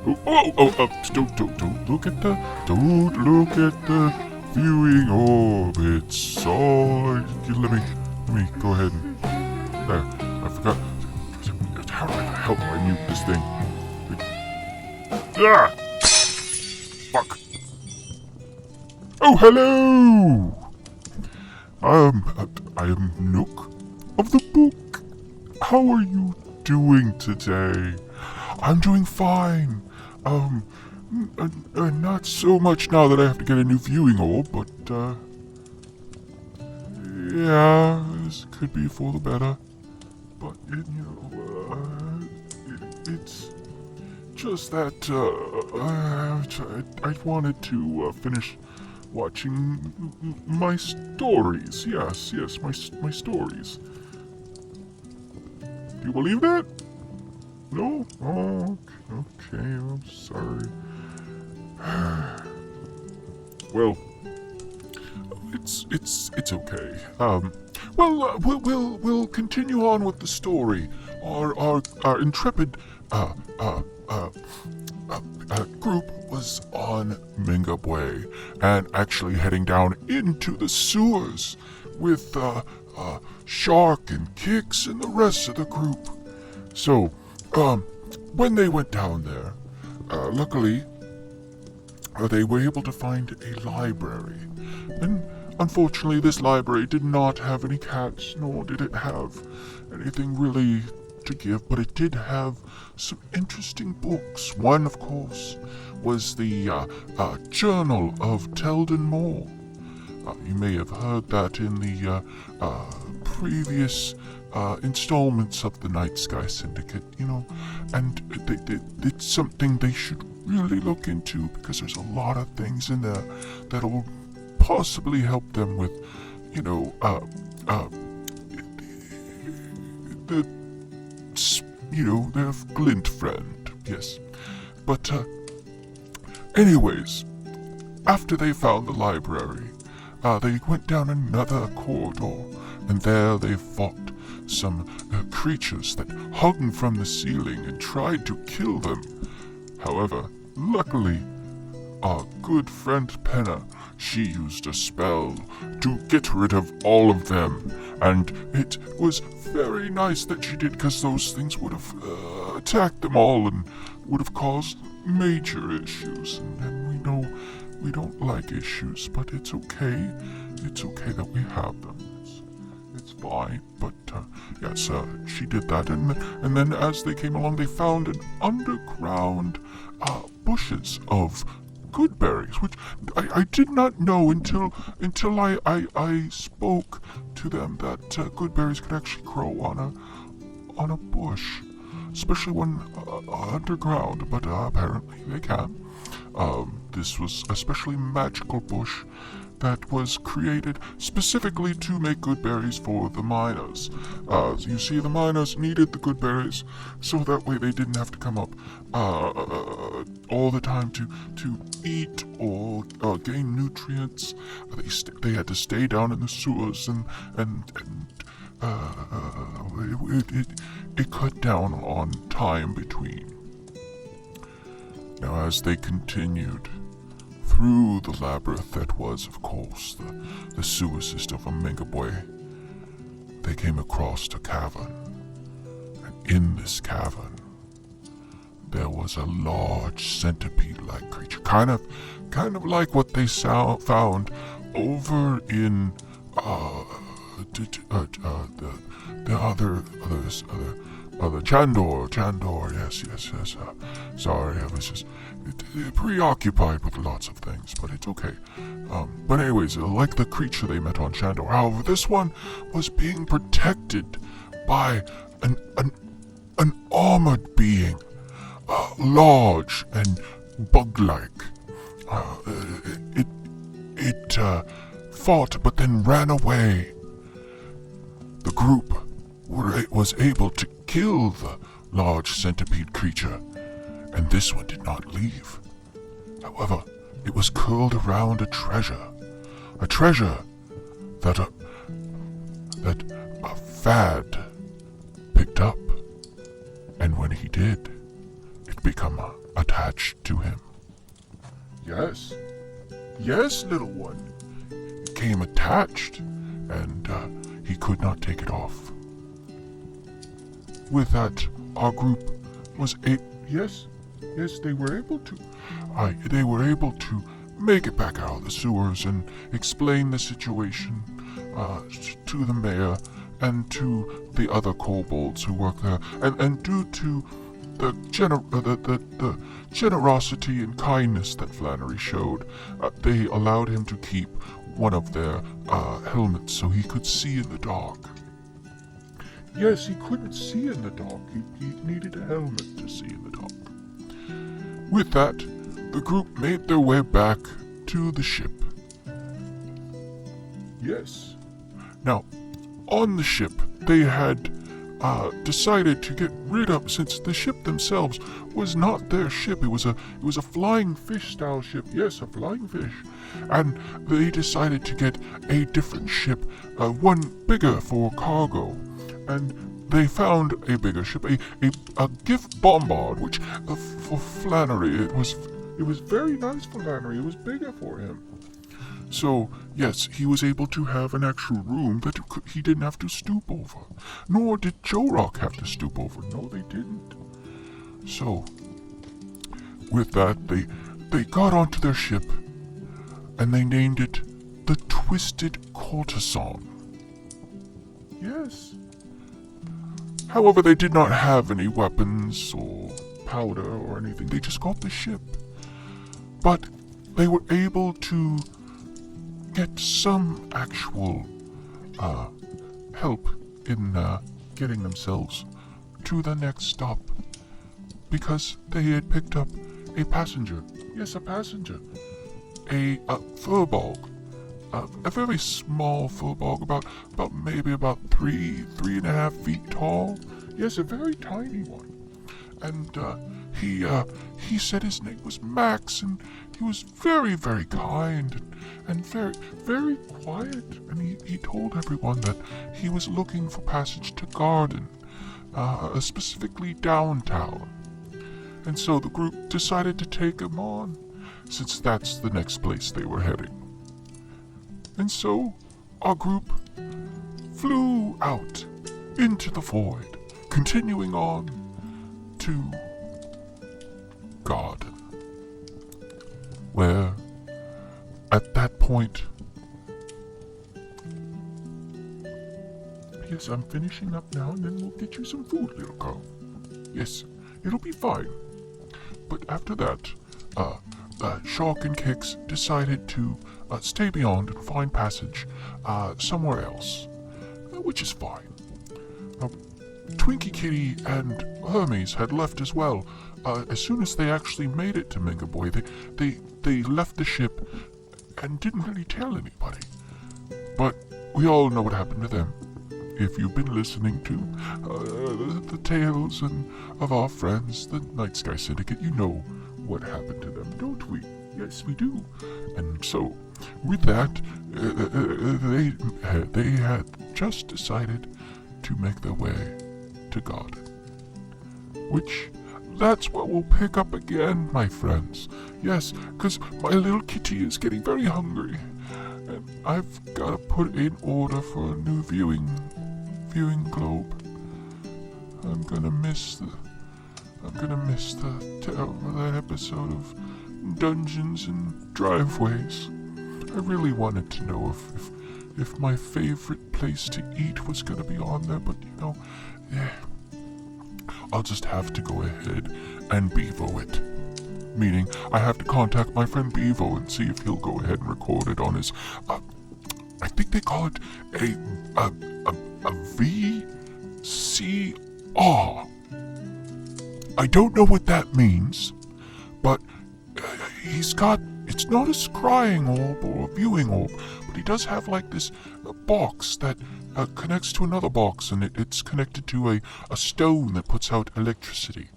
Don't look at the viewing orb. It's all. Let me go ahead and. There, I forgot. How the hell do I mute this thing? Ah! Fuck. Oh, hello! I am Nook of the book. How are you doing today? I'm doing fine. Not so much now that I have to get a new viewing orb, but, yeah, this could be for the better. But, it's just that, I wanted to, finish watching my stories. Yes, my stories. Do you believe that? No? Oh, okay, I'm sorry. Well, it's okay. We'll continue on with the story. Our intrepid group was on Mingbwe and actually heading down into the sewers with Shark and Kix and the rest of the group. So, when they went down there, luckily, they were able to find a library. And unfortunately, this library did not have any cats, nor did it have anything really to give, but it did have some interesting books. One, of course, was the Journal of Teldon Moore. You may have heard that in the previous installments of the Nightsky Syndicate, and it's something they should really look into because there's a lot of things in there that'll possibly help them with, their glint friend, yes. But, anyways, after they found the library, they went down another corridor, and there they fought some creatures that hung from the ceiling and tried to kill them. However, luckily, our good friend Penna, she used a spell to get rid of all of them, and it was very nice that she did, because those things would have attacked them all and would have caused major issues. And we know we don't like issues, but it's okay. It's okay that we have them. It's fine. But yes, she did that, and then as they came along, they found an underground bushes of good berries, which I did not know until I spoke to them that good berries could actually grow on a bush, especially when underground. But apparently they can. This was a specially magical bush that was created specifically to make good berries for the miners. You see, the miners needed the good berries so that way they didn't have to come up all the time to eat or gain nutrients. They had to stay down in the sewers, and it cut down on time between. Now, as they continued through the labyrinth that was, of course, the sewer system of Mingbwe, they came across a cavern. And in this cavern, there was a large centipede-like creature, kind of like what they found over in the other Chandor, yes. Sorry, I was just preoccupied with lots of things, but it's okay. But anyways, like the creature they met on Chandor, however, this one was being protected by an armored being, large and bug-like. It fought, but then ran away. The group was able to kill the large centipede creature, and this one did not leave. However, it was curled around a treasure that a Fad picked up, and when he did, it became attached to him. Yes, little one. It came attached, and he could not take it off. With that, our group was yes, they were able to. They were able to make it back out of the sewers and explain the situation to the mayor and to the other kobolds who work there. And due to the generosity and kindness that Flannery showed, they allowed him to keep one of their helmets so he could see in the dark. Yes, he couldn't see in the dark. He needed a helmet to see in the dark. With that, the group made their way back to the ship. Yes. Now, on the ship, they had decided to get rid of, since the ship themselves was not their ship. It was a flying fish style ship. Yes, a flying fish. And they decided to get a different ship, one bigger for cargo. And they found a bigger ship, a gift bombard, which for Flannery, it was very nice for Flannery. It was bigger for him. So, yes, he was able to have an actual room that he didn't have to stoop over. Nor did Joe Rock have to stoop over. No, they didn't. So, with that, they got onto their ship, and they named it the Twisted Courtesan. Yes. However, they did not have any weapons or powder or anything. They just got the ship. But they were able to get some actual help in getting themselves to the next stop, because they had picked up a passenger. Yes, a passenger. A furbog. A very small furbog, about 3.5 feet tall. Yes, a very tiny one. And he said his name was Max, and he was very, very kind and very, very quiet. And he told everyone that he was looking for passage to Garden, specifically downtown. And so the group decided to take him on, since that's the next place they were heading. And so our group flew out into the void, continuing on to Garden, where at that point, yes, I'm finishing up now, and then we'll get you some food, little girl. Yes, it'll be fine. But after that, Shark and Kix decided to stay beyond and find passage somewhere else, which is fine. Twinkie Kitty and Hermes had left as well. As soon as they actually made it to Mingbwe, they left the ship and didn't really tell anybody. But we all know what happened to them. If you've been listening to the tales of our friends, the Nightsky Syndicate, you know what happened to them, don't we? Yes, we do. And so, with that, they had just decided to make their way to Garden. Which, that's what we'll pick up again, my friends. Yes, because my little kitty is getting very hungry, and I've got to put in order for a new viewing globe. I'm gonna miss that episode of Dungeons and Driveways. I really wanted to know if my favorite place to eat was gonna be on there, but I'll just have to go ahead and Bevo it. Meaning, I have to contact my friend Bevo and see if he'll go ahead and record it on his, I think they call it a VCR. I don't know what that means, but it's not a scrying orb or a viewing orb, but he does have like this box that connects to another box, and it's connected to a stone that puts out electricity.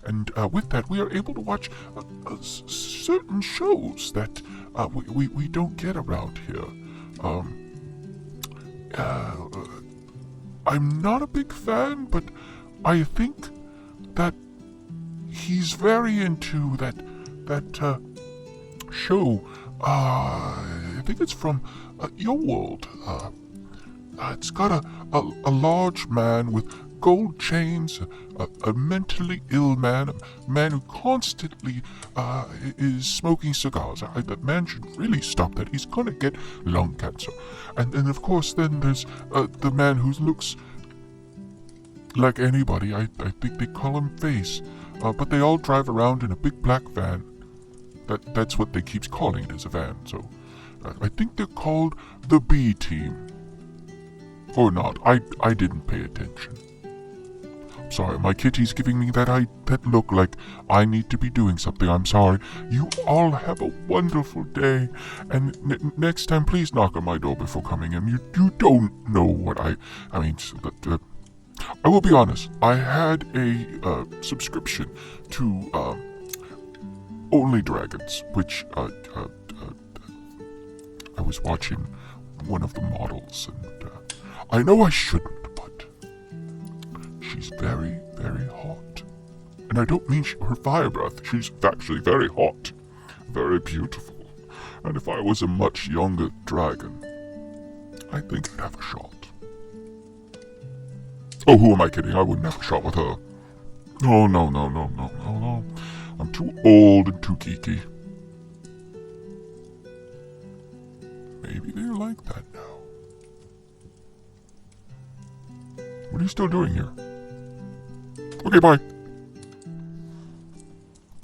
And with that, we are able to watch certain shows that we don't get around here. I'm not a big fan, but I think that he's very into that show. I think it's from your world. It's got a large man with gold chains, a mentally ill man, a man who constantly is smoking cigars. That man should really stop that. He's gonna get lung cancer. And of course, then there's the man who looks like anybody. I think they call him Face. But they all drive around in a big black van. That's what they keep calling it, is a van. So I think they're called the B Team. Or not. I didn't pay attention. Sorry, my kitty's giving me that look like I need to be doing something. I'm sorry. You all have a wonderful day. And next time, please knock on my door before coming in. You don't know what I mean, I will be honest. I had a subscription to Only Dragons, which I was watching one of the models, and I know I shouldn't, but she's very, very hot. And I don't mean her fire breath. She's actually very hot, very beautiful. And if I was a much younger dragon, I think I'd have a shot. Oh, who am I kidding? I wouldn't have a shot with her. Oh, no. I'm too old and too geeky. Maybe they're like that now. What are you still doing here? Okay, bye.